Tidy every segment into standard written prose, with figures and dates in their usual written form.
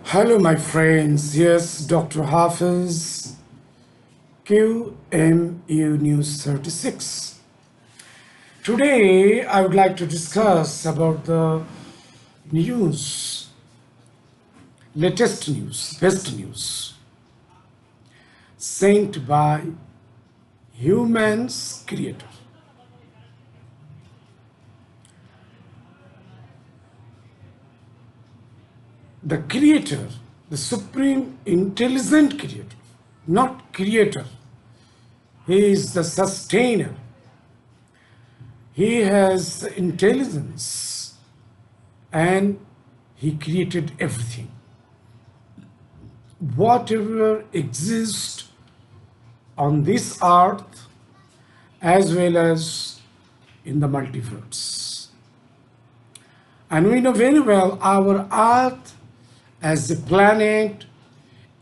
Hello, my friends. Yes, Dr. Hafiz, QMU News-36. Today, I would like to discuss about the news, latest news, best news, sent by humans creator. The creator, the supreme intelligent creator, not creator. He is the sustainer. He has the intelligence and he created everything. Whatever exists on this earth as well as in the multiverse. And we know very well our earth as a planet,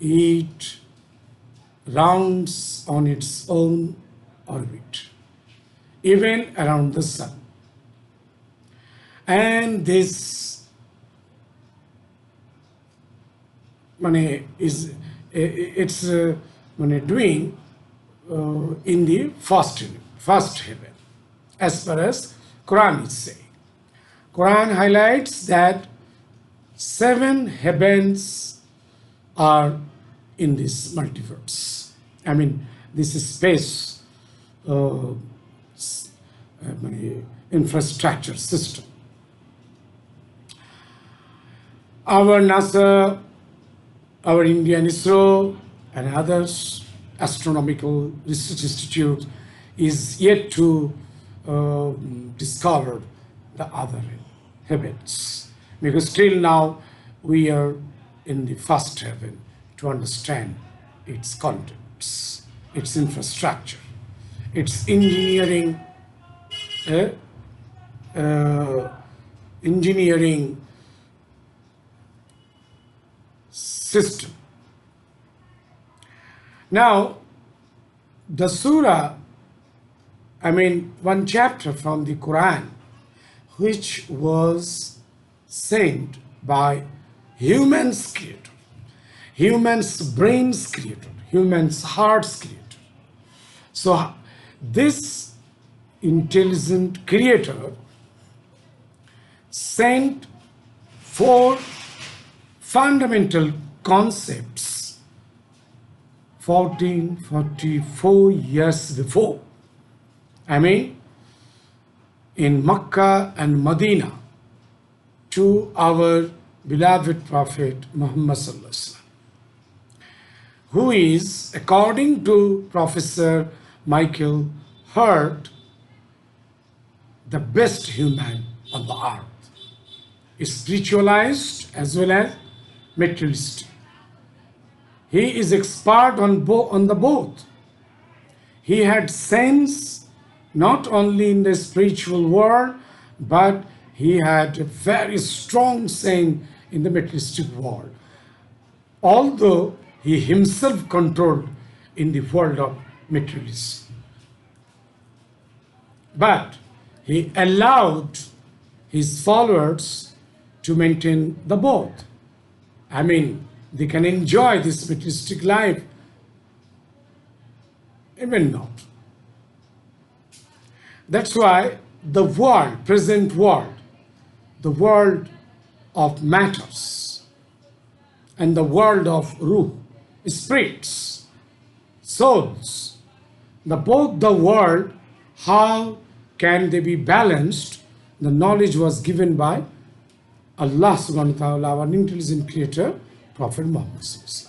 it rounds on its own orbit, even around the sun. And this it's doing in the first heaven, as far as Quran is saying. Quran highlights that 7 heavens are in this multiverse. This is space infrastructure system. Our NASA, our Indian ISRO, and others astronomical research institutes is yet to discover the other heavens, because till now we are in the first heaven to understand its contents, its infrastructure, its engineering system. Now, the surah, one chapter from the Quran, which was sent by humans creator, humans brains creator, humans hearts creator. So this intelligent creator sent 4 fundamental concepts 1444 years before. In Makkah and Medina, to our beloved Prophet Muhammad Sallallahu Alaihi Wasallam, who is, according to Professor Michael Hurt, the best human on the earth, spiritualized as well as materialistic. He is expert on the both. He had sense not only in the spiritual world, but he had a very strong sense in the materialistic world. Although he himself controlled in the world of materialism. But he allowed his followers to maintain the both. They can enjoy this materialistic life, even not. That's why the world, present world, the world of matters, and the world of ruh, spirits, souls, both the world, how can they be balanced? The knowledge was given by Allah subhanahu wa ta'ala, our intelligent creator, Prophet Muhammad sallallahu alaihi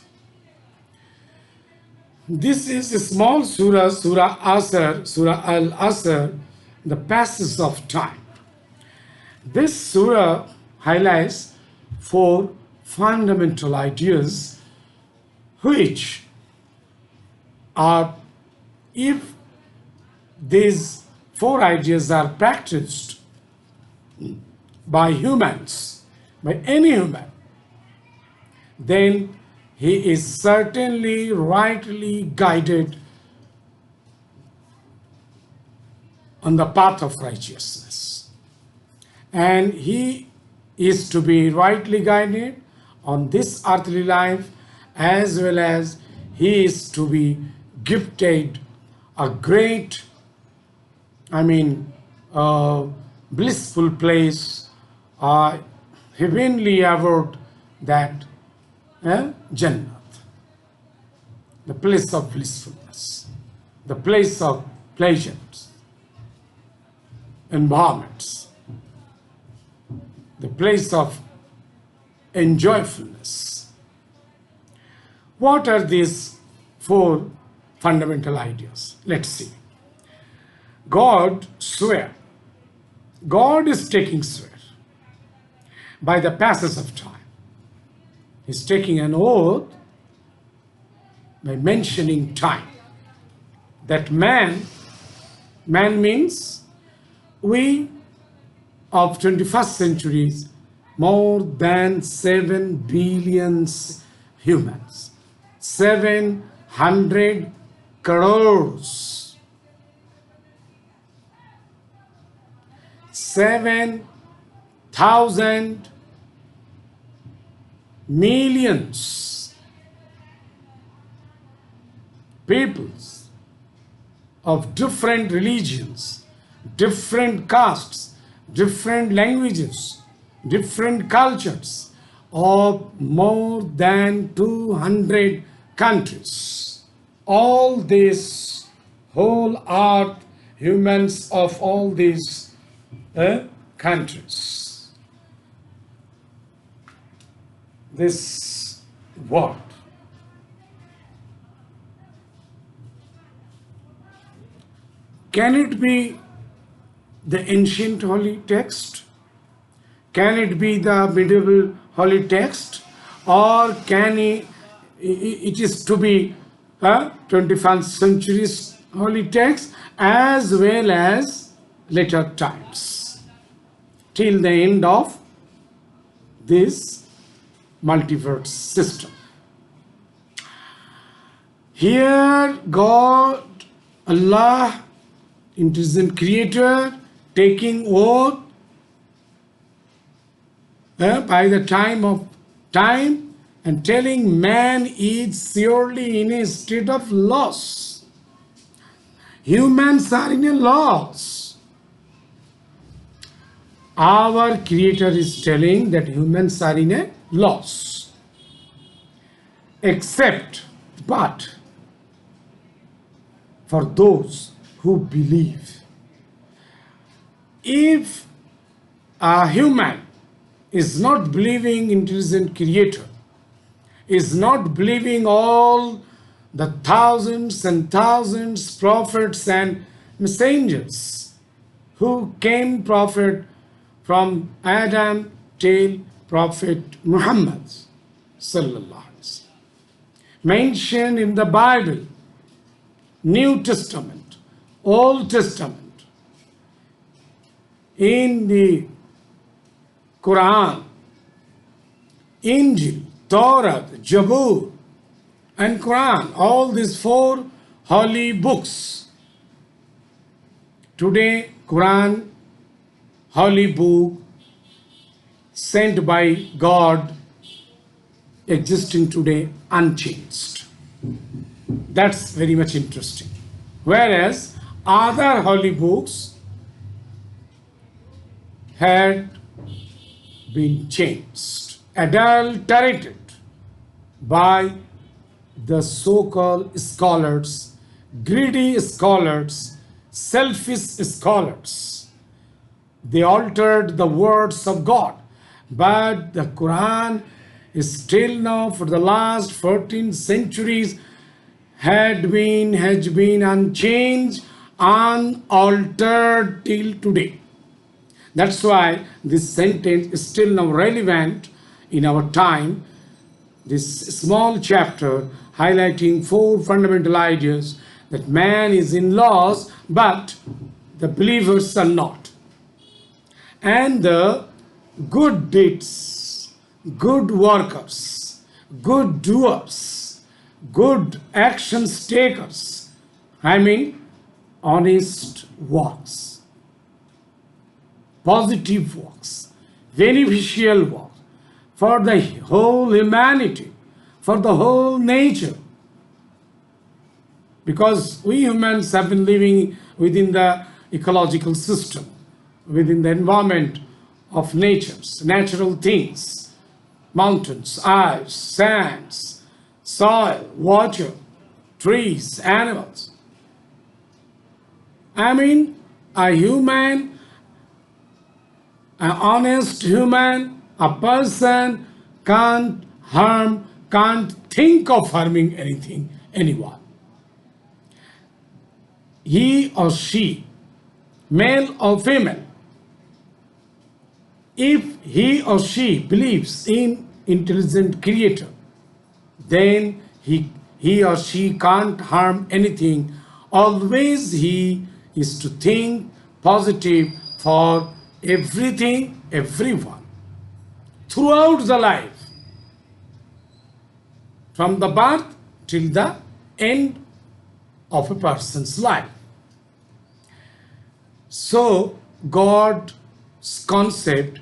wasallam. This is a small surah, Surah Al-Asr, the passage of time. This surah highlights 4 fundamental ideas, which are, if these 4 ideas are practiced by humans, by any human, then he is certainly rightly guided on the path of righteousness. And he is to be rightly guided on this earthly life, as well as he is to be gifted a great, blissful place, heavenly abode, that Jannat, the place of blissfulness, the place of pleasures, environments, the place of enjoyfulness. What are these four fundamental ideas? Let's see. God swear. God is taking swear by the passage of time. He's taking an oath by mentioning time. That man means we of 21st centuries, more than 7 billion humans, 700 crores, 7,000 millions peoples of different religions, different castes, different languages, different cultures, of more than 200 countries. All this whole earth, humans of all these countries. This word. Can it be the ancient holy text? Can it be the medieval holy text? Or can it is to be 21st century's holy text, as well as later times, till the end of this multiverse system. Here God, Allah, intelligent creator, taking oath by the time of time and telling man is surely in a state of loss. Humans are in a loss. Our creator is telling that humans are in a loss. But for those who believe, if a human is not believing intelligent creator, is not believing all the thousands and thousands prophets and messengers who came prophet from Adam till Prophet Muhammad sallallahu alaihi wasallam, mentioned in the Bible, New Testament, Old Testament, in the Quran, Injil, Torah, Zabur, and Quran, all these four holy books. Today, Quran, holy book, sent by God, existing today unchanged. That's very much interesting. Whereas other holy books had been changed, adulterated by the so-called scholars, greedy scholars, selfish scholars. They altered the words of God. But the Quran is still now, for the last 14 centuries, has been unchanged, unaltered till today. That's why this sentence is still now relevant in our time. This small chapter highlighting four fundamental ideas that man is in loss, but the believers are not. And the good deeds, good workers, good doers, good actions takers, honest works, positive works, beneficial works, for the whole humanity, for the whole nature. Because we humans have been living within the ecological system, within the environment of natures, natural things, mountains, ice, sands, soil, water, trees, animals. I mean, a human, an honest human, a person can't harm, can't think of harming anyone. He or she, male or female, if he or she believes in intelligent creator, then he or she can't harm anything. Always he is to think positive for everything, everyone, throughout the life, from the birth till the end of a person's life. So God's concept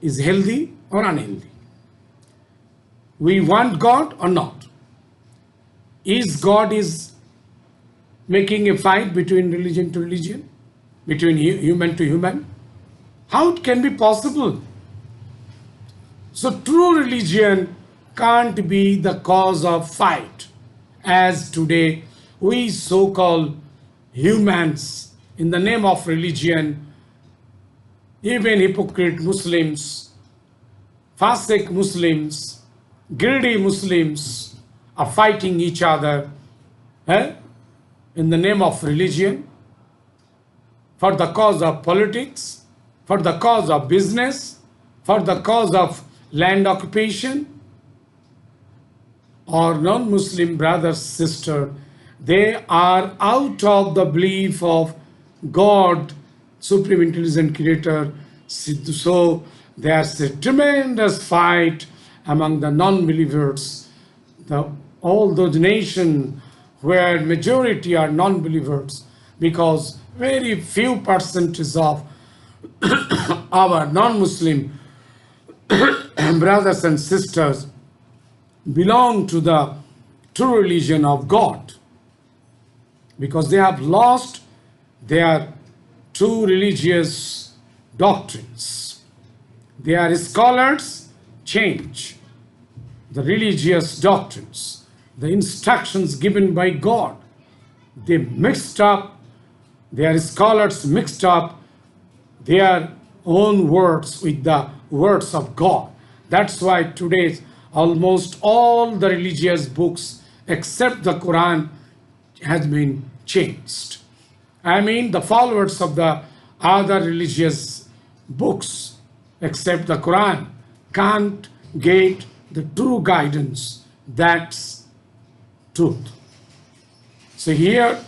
is healthy or unhealthy. We want God or not? Is God is making a fight between religion to religion, between human to human? How it can be possible? So true religion can't be the cause of fight, as today we so-called humans, in the name of religion, even hypocrite Muslims, fasik Muslims, greedy Muslims are fighting each other in the name of religion, for the cause of politics, for the cause of business, for the cause of land occupation. Or non-Muslim brothers, sisters, they are out of the belief of God, Supreme Intelligent Creator. So there's a tremendous fight among the non-believers. All those nations where majority are non-believers, because very few percentage of our non-Muslim brothers and sisters belong to the true religion of God, because they have lost their true religious doctrines. Their scholars change the religious doctrines, the instructions given by God. They mixed up, their scholars mixed up their own words with the words of God. That's why today almost all the religious books except the Quran has been changed. I mean, the followers of the other religious books except the Quran can't get the true guidance. That's truth. So here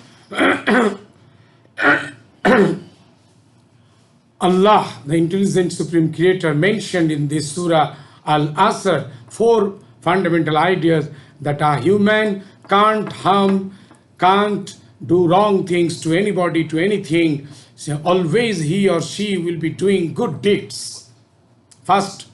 Allah, the intelligent supreme creator, mentioned in this surah Al-Asr 4 fundamental ideas that a human can't harm, can't do wrong things to anybody, to anything. So always he or she will be doing good deeds. First,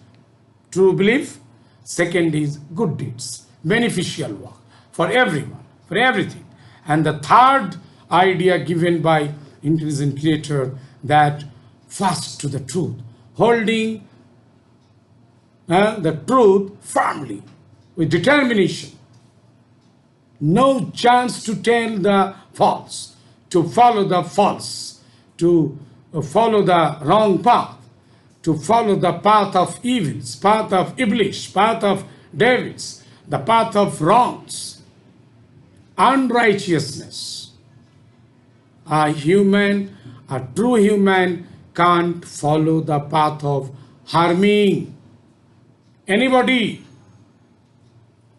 true belief. Second is good deeds, beneficial work for everyone, for everything. And the third idea given by intelligent creator, that fast to the truth, holding the truth firmly with determination. No chance to tell the false, to follow the false, to follow the wrong path, to follow the path of evils, path of Iblis, path of devils, the path of wrongs, unrighteousness. A human, a true human, can't follow the path of harming anybody.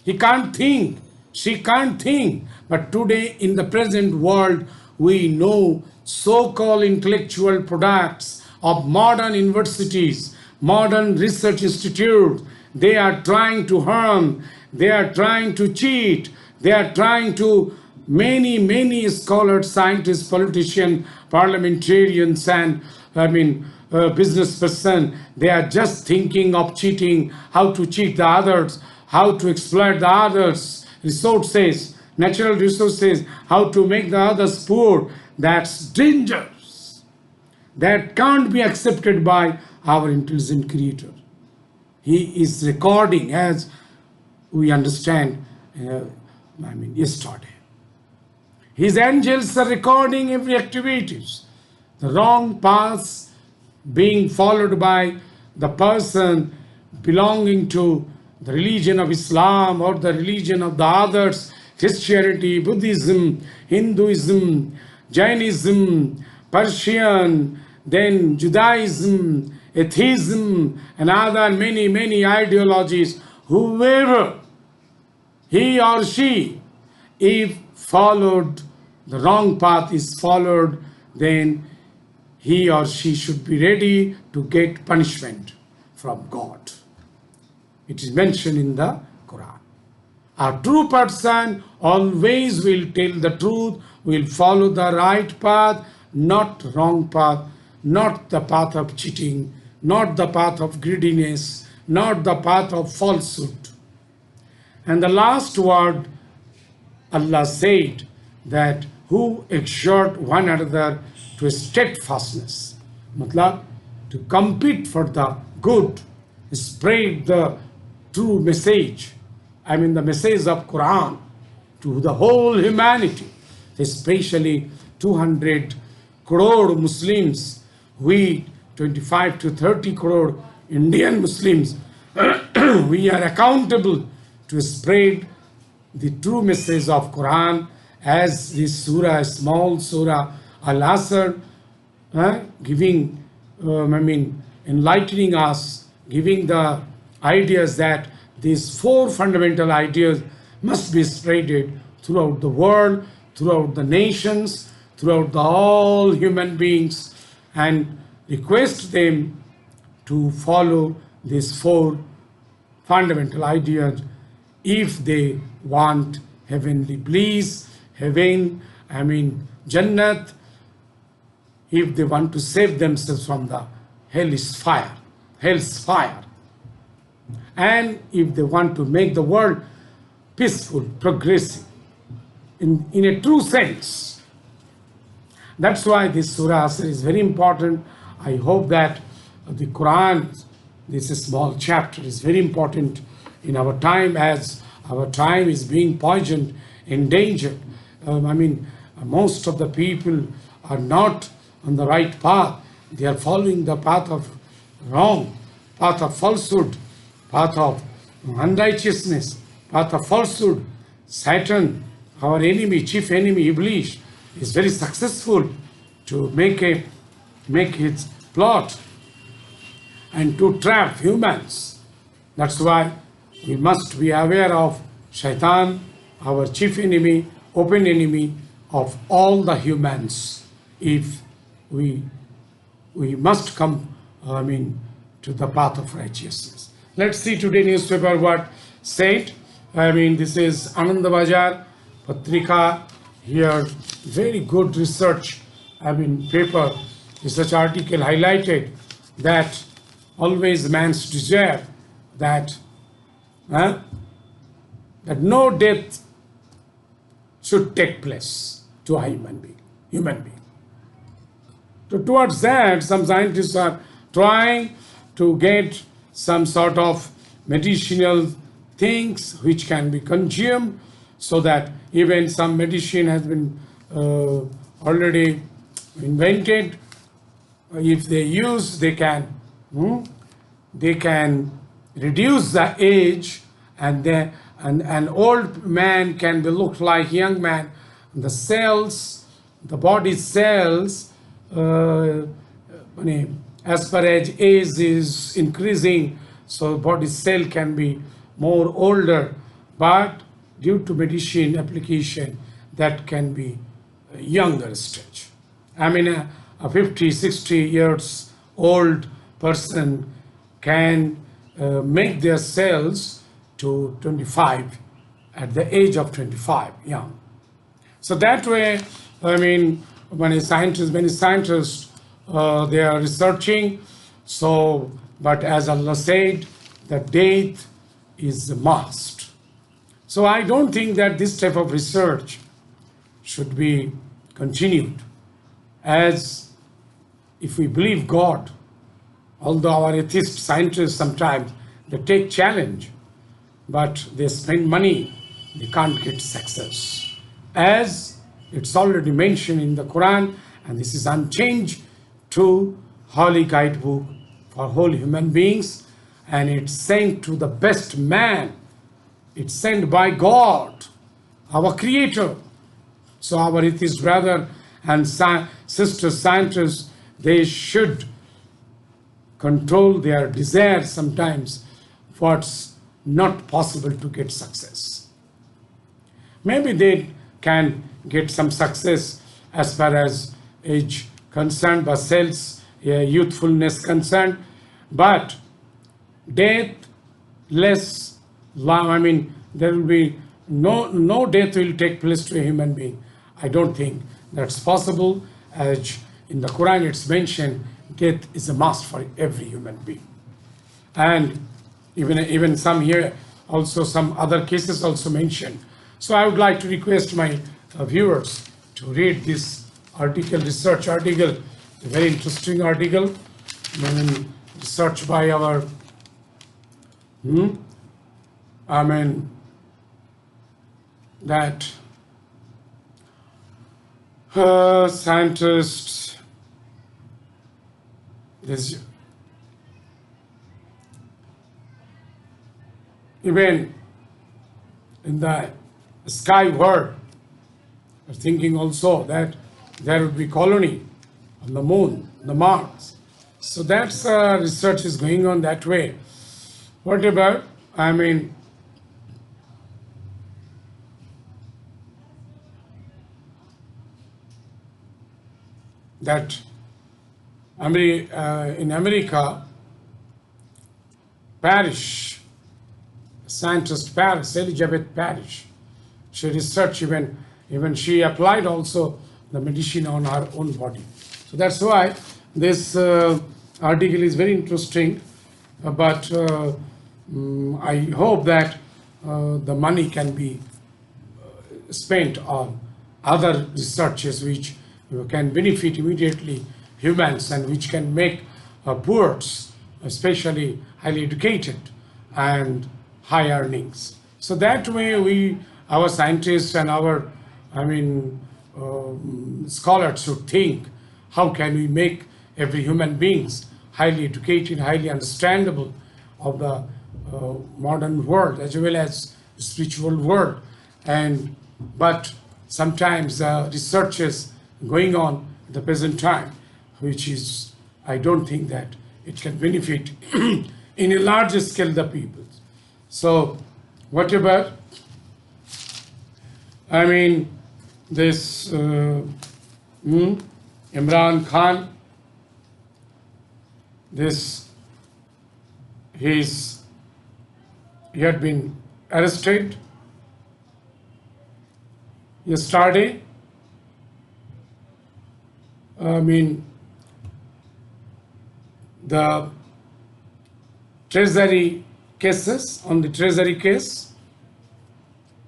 He can't think, she can't think. But today in the present world, we know so-called intellectual products of modern universities, modern research institutes, they are trying to harm, they are trying to cheat, they are trying to, many scholars, scientists, politicians, parliamentarians, and business person, they are just thinking of cheating, how to cheat the others, how to exploit the others' resources, natural resources, how to make the others poor. That's dangerous. That can't be accepted by our intelligent creator. He is recording, as we understand, yesterday. His angels are recording every activities. The wrong paths being followed by the person belonging to the religion of Islam or the religion of the others, Christianity, Buddhism, Hinduism, Jainism, Persian, then Judaism, atheism, and other many ideologies. Whoever he or she, if followed, the wrong path is followed, then he or she should be ready to get punishment from God. It is mentioned in the Quran. A true person always will tell the truth, will follow the right path, not wrong path, not the path of cheating, not the path of greediness, not the path of falsehood. And the last word, Allah said that who exhort one another to steadfastness, matlab, to compete for the good, spread the true message, the message of Quran to the whole humanity, especially 200 crore Muslims, we 25 to 30 crore Indian Muslims, we are accountable to spread the true message of Quran, as this surah, small surah Al-Asr, giving, enlightening us, giving the ideas that these four fundamental ideas must be spreaded throughout the world, throughout the nations, throughout all human beings, and request them to follow these four fundamental ideas if they want heavenly bliss, heaven, Jannat, if they want to save themselves from the hell's fire, and if they want to make the world peaceful, progressive, in a true sense. That's why this Surah Asr is very important. I hope that the Quran, this small chapter, is very important in our time, as our time is being poisoned, endangered. Most of the people are not on the right path. They are following the path of wrong, path of falsehood, path of unrighteousness, path of falsehood. Satan, our enemy, chief enemy, Iblis, is very successful to make his plot and to trap humans. That's why we must be aware of Shaitan, our chief enemy, open enemy of all the humans. If we must come, to the path of righteousness. Let's see today newspaper what said. This is Anand Bajar Patrika. Here, very good research, paper, research article highlighted that always man's desire that no death should take place to a human being. So towards that, some scientists are trying to get some sort of medicinal things which can be consumed, so that even some medicine has been already invented. If they use, they can reduce the age, and an old man can be looked like young man. The cells, the body cells, as per age is increasing, so body cell can be more older, but due to medicine application, that can be a younger stage. A 50, 60 years old person can make their cells to 25 at the age of 25, young. So that way, many scientists they are researching. So, but as Allah said, the death is a must. So I don't think that this type of research should be continued, as if we believe God, although our atheist scientists sometimes they take challenge, but they spend money, they can't get success. As it's already mentioned in the Quran, and this is unchanged to holy guidebook for whole human beings, and it's sent to the best man. It's sent by God, our Creator. So our atheist brother and sister scientists, they should control their desires sometimes, what's not possible to get success. Maybe they can get some success as far as age concerned, but cells, youthfulness concerned, but death less long. I mean, there will be no death will take place to a human being. I don't think that's possible. As in the Quran it's mentioned, death is a must for every human being. And even some here, also some other cases also mentioned. So I would like to request my viewers to read this article, research article, a very interesting article, research by our, that scientists, this even in the sky world, are thinking also that there would be colony on the moon, the Mars. So that's research is going on that way. What about, that in America, Parrish, scientist Parrish, Elizabeth Parrish, she researched, even she applied also the medicine on her own body. So that's why this article is very interesting, but I hope that the money can be spent on other researches which can benefit immediately humans and which can make poor, especially highly educated and high earnings. So that way our scientists and our, scholars should think, how can we make every human beings highly educated, highly understandable of the modern world as well as spiritual world. But sometimes research is going on at the present time, which is, I don't think that it can benefit in a larger scale the people. So what about, this Imran Khan, he had been arrested yesterday. The treasury cases, on the treasury case,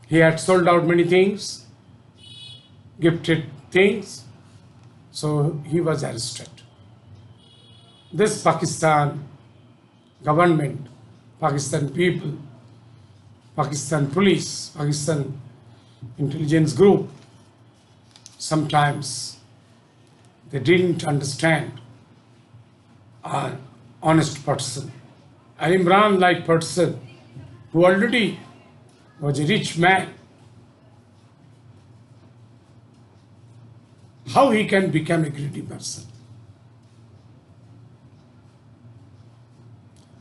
he had sold out many things, gifted things, so he was arrested. This Pakistan government, Pakistan people, Pakistan police, Pakistan intelligence group, sometimes they didn't understand an honest person, an Imran-like person who already was a rich man. How he can become a greedy person?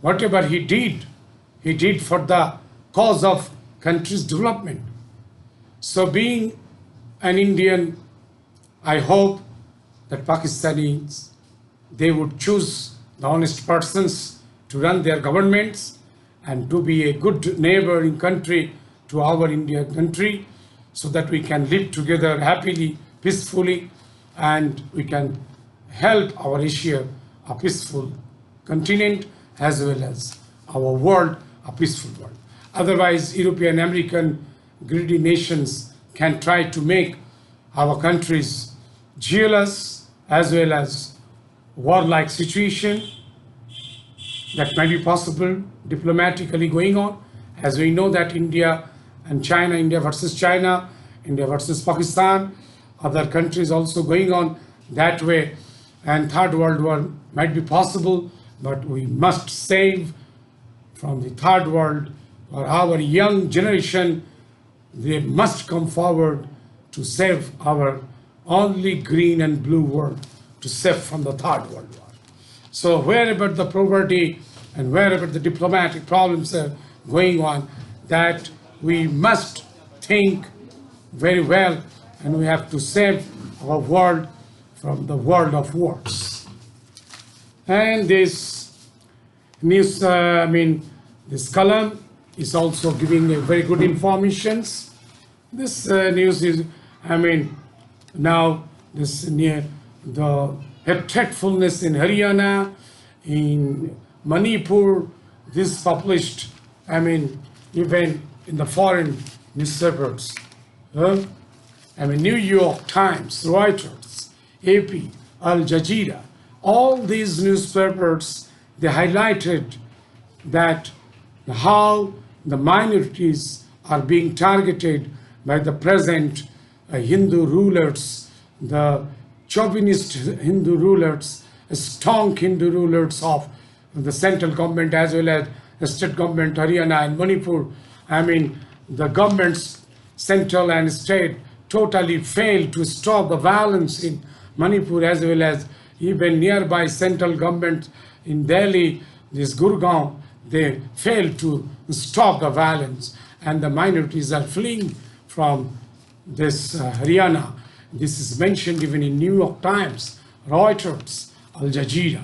Whatever he did for the cause of country's development. So being an Indian, I hope that Pakistanis, they would choose the honest persons to run their governments and to be a good neighboring country to our India country, so that we can live together happily, peacefully, and we can help our Asia a peaceful continent as well as our world a peaceful world. Otherwise, European, American greedy nations can try to make our countries jealous as well as warlike situation that might be possible diplomatically going on. As we know that India and China, India versus China, India versus Pakistan, other countries also going on that way, and third world war might be possible, but we must save from the third world, or our young generation, they must come forward to save our only green and blue world, to save from the third world war. So wherever the poverty and wherever the diplomatic problems are going on, that we must think very well, and we have to save our world from the world of wars. And this news, this column is also giving a very good informations. This news is, now this near the hatefulness in Haryana, in Manipur, this published, even in the foreign newspapers. New York Times, Reuters, AP, Al Jazeera, all these newspapers, they highlighted that how the minorities are being targeted by the present Hindu rulers, the chauvinist Hindu rulers, strong Hindu rulers of the central government as well as the state government, Haryana and Manipur. The governments, central and state, totally failed to stop the violence in Manipur as well as even nearby central government in Delhi, this Gurgaon, they failed to stop the violence, and the minorities are fleeing from this Haryana. This is mentioned even in New York Times, Reuters, Al Jazeera.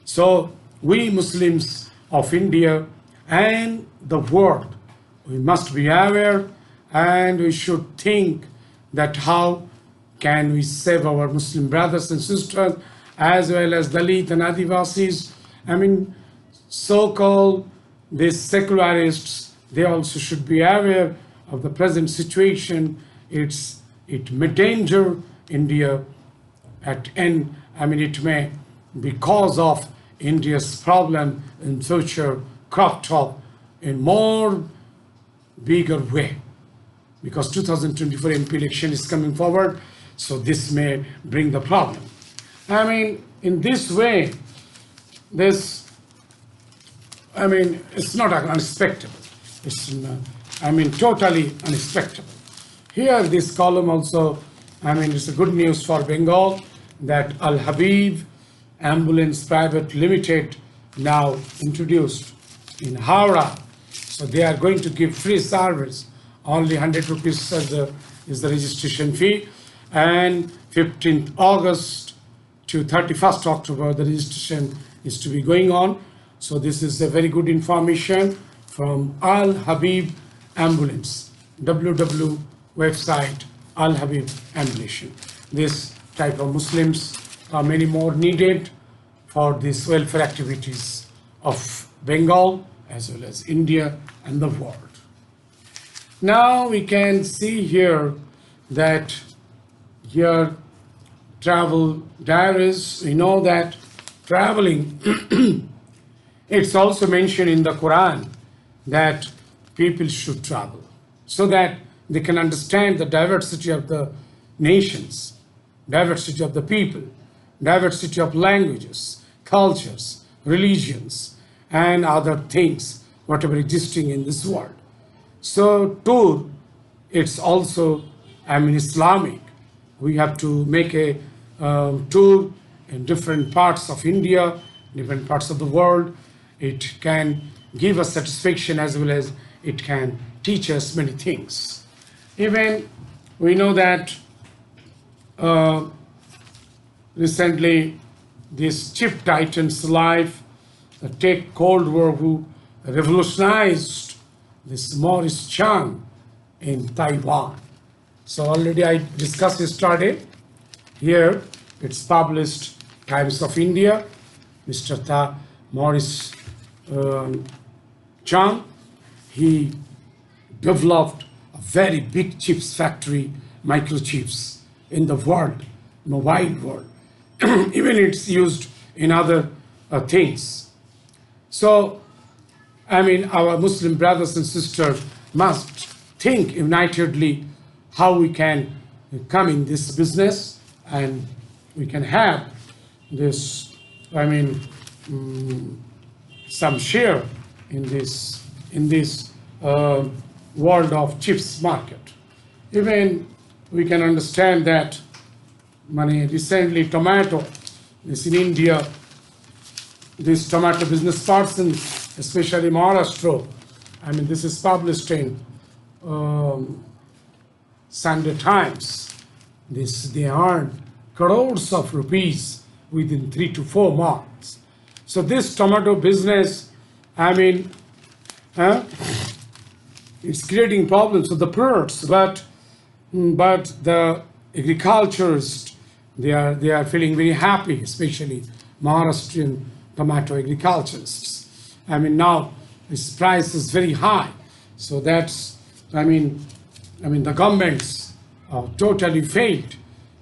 So we Muslims of India and the world, we must be aware, and we should think that how can we save our Muslim brothers and sisters as well as Dalit and Adivasis. So-called these secularists, they also should be aware of the present situation. It may danger India at end. It may, because of India's problem in future, cropped up in more bigger way, because 2024 MP election is coming forward, so this may bring the problem. In this way, it's not unexpected. It's, totally unexpected. Here, this column also, it's a good news for Bengal that Al Habib Ambulance Private Limited now introduced in Howrah. So they are going to give free service. Only 100 rupees is the registration fee. And 15th August to 31st October, the registration is to be going on. So this is a very good information from Al Habib Ambulance, www website Al Habib Ambulance. This type of Muslims are many more needed for these welfare activities of Bengal as well as India and the world. Now we can see here that here travel diaries. We know that traveling, it's also mentioned in the Quran that people should travel so that they can understand the diversity of the nations, diversity of the people, diversity of languages, cultures, religions, and other things, whatever existing in this world. So tour, it's also, Islamic. We have to make a tour in different parts of India, different parts of the world. It can give us satisfaction as well as it can teach us many things. Even we know that recently this Chip Titan's life, the Tech Cold War, who revolutionized this Morris Chang in Taiwan. So already I discussed yesterday. Here it's published Times of India, Mr. Morris Chang. He developed a very big chips factory, microchips, in the world, mobile world. Even it's used in other things. So, I mean, our Muslim brothers and sisters must think unitedly how we can come in this business and we can have this, I mean, some share in this world of chips market. Even we can understand that recently tomato is in India. This tomato business person, especially Maharashtra, I mean, this is published in Sunday Times. They earn crores of rupees within 3 to 4 months. So this tomato business, I mean, it's creating problems for the products, but the agriculturists, they are feeling very happy, especially Maharashtrian tomato agriculturists. I mean, now its price is very high, so that's, I mean the governments totally failed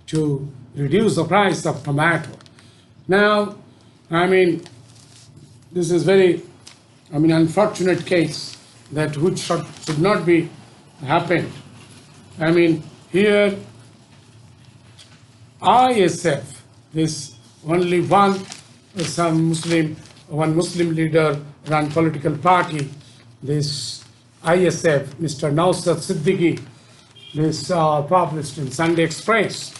to reduce the price of tomato. Now, I mean, this is very, unfortunate case that which should not be happened. I mean, here ISF, this only one Muslim leader run political party, this ISF, Mr. Nausat Siddiqui, this published in Sunday Express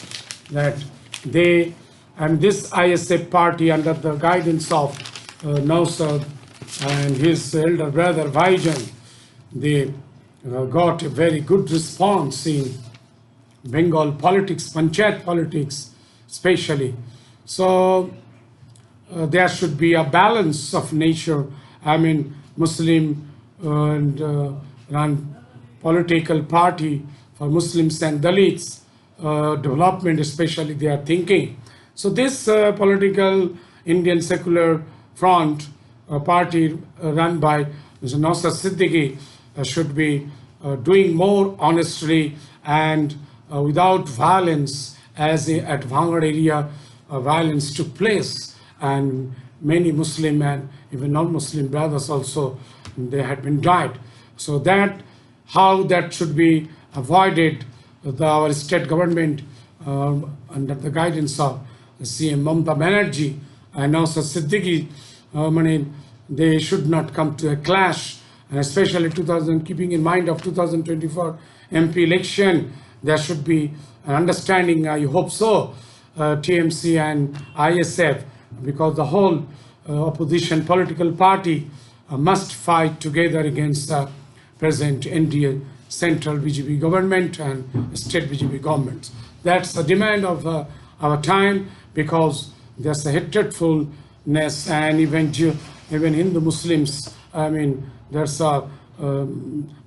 that this ISF party under the guidance of Nausat and his elder brother Vaijan, they got a very good response in Bengal politics, panchayat politics especially. So there should be a balance of nature. I mean, Muslim and run political party for Muslims and Dalits development, especially they are thinking. So this political Indian Secular Front party run by Mr. Nausat Siddiqui should be doing more honestly and without violence, as at Bhangar area violence took place, and many Muslim and even non-Muslim brothers also, they had been died. So how that should be avoided, our state government under the guidance of CM Mamata Banerjee and also Siddiqui, they should not come to a clash, and especially keeping in mind of 2024 MP election, there should be an understanding, I hope so, TMC and ISF, because the whole opposition political party must fight together against the present NDA central BJP government and state BJP governments. That's the demand of our time, because there's a hatredfulness, and even Hindu Muslims, I mean, there's a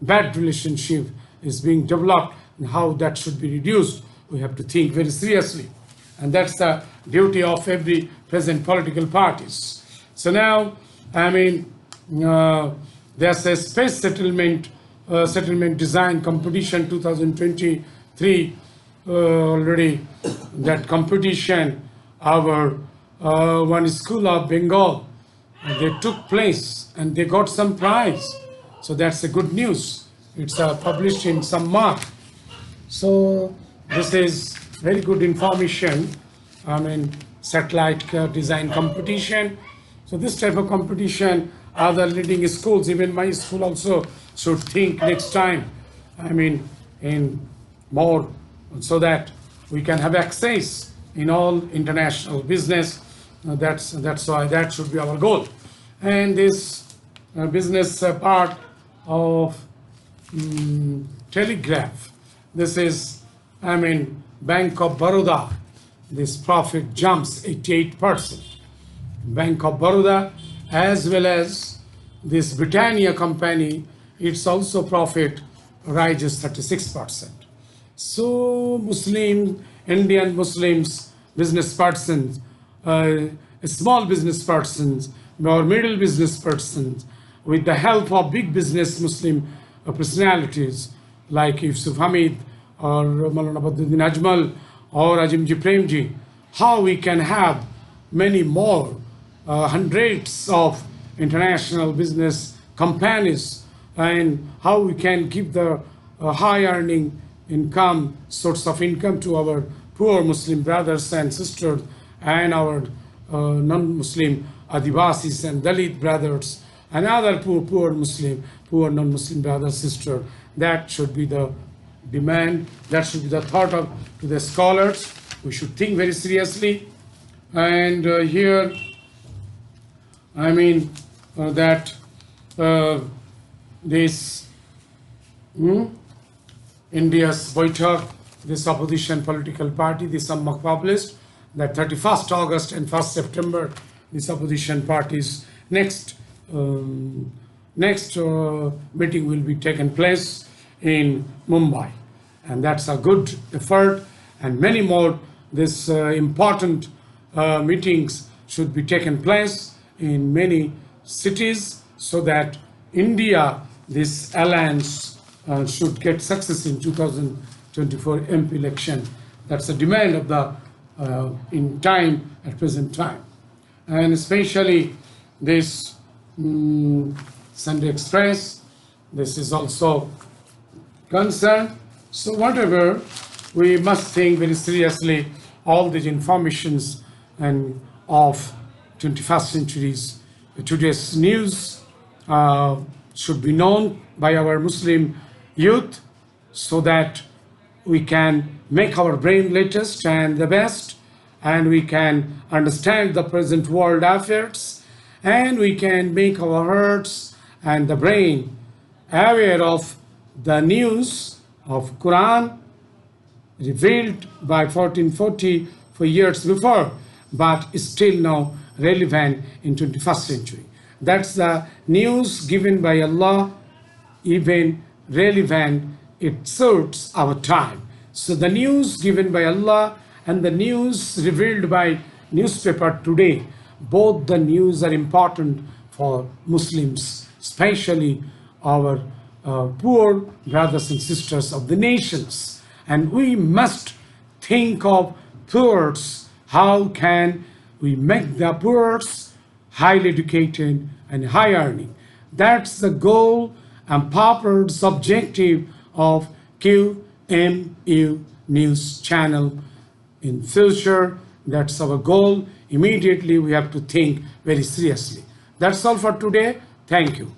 bad relationship is being developed, and how that should be reduced, we have to think very seriously. And that's the duty of every present political parties. So now, I mean, there's a space settlement design competition 2023 already. That competition, our one school of Bengal, they took place and they got some prize. So that's a good news. It's published in some mark. So this is very good information. I mean, satellite design competition. So this type of competition, other leading schools, even my school also should think next time, I mean, in more, so that we can have access in all international business. That's why that should be our goal. And this business part of telegraph, this is, I mean, Bank of Baroda, this profit jumps 88%. Bank of Baroda, as well as this Britannia company, its also profit rises 36%. So Indian Muslims, business persons, small business persons or middle business persons, with the help of big business Muslim personalities like Yusuf Hamid or Maulana Badruddin Ajmal or Ajimji Premji, how we can have many more hundreds of international business companies, and how we can give the high earning income, source of income to our poor Muslim brothers and sisters and our non-Muslim Adivasis and Dalit brothers and other poor non-Muslim brothers, sisters. That should be the demand, that should be the thought of to the scholars. We should think very seriously. And here, I mean that this India's Boitak, this opposition political party, this Sammak published that 31st August and 1st September, this opposition party's next meeting will be taken place in Mumbai, and that's a good effort. And many more this important meetings should be taken place in many cities, so that India, this alliance, should get success in 2024 MP election. That's a demand of the at present time, and especially this Sunday Express. This is also concerned. So whatever, we must think very seriously all these informations and of 21st centuries. Today's news should be known by our Muslim youth, so that we can make our brain latest and the best, and we can understand the present world affairs, and we can make our hearts and the brain aware of the news of Quran revealed by 1440 for years before, but is still now relevant in 21st century. That's the news given by Allah, even relevant, it suits our time. So the news given by Allah and the news revealed by newspaper today, both the news are important for Muslims, especially our poor brothers and sisters of the nations. And we must think of poors. How can we make the poors highly educated and high earning? That's the goal and purpose objective of QMU news channel. In future, that's our goal. Immediately we have to think very seriously. That's all for today. Thank you.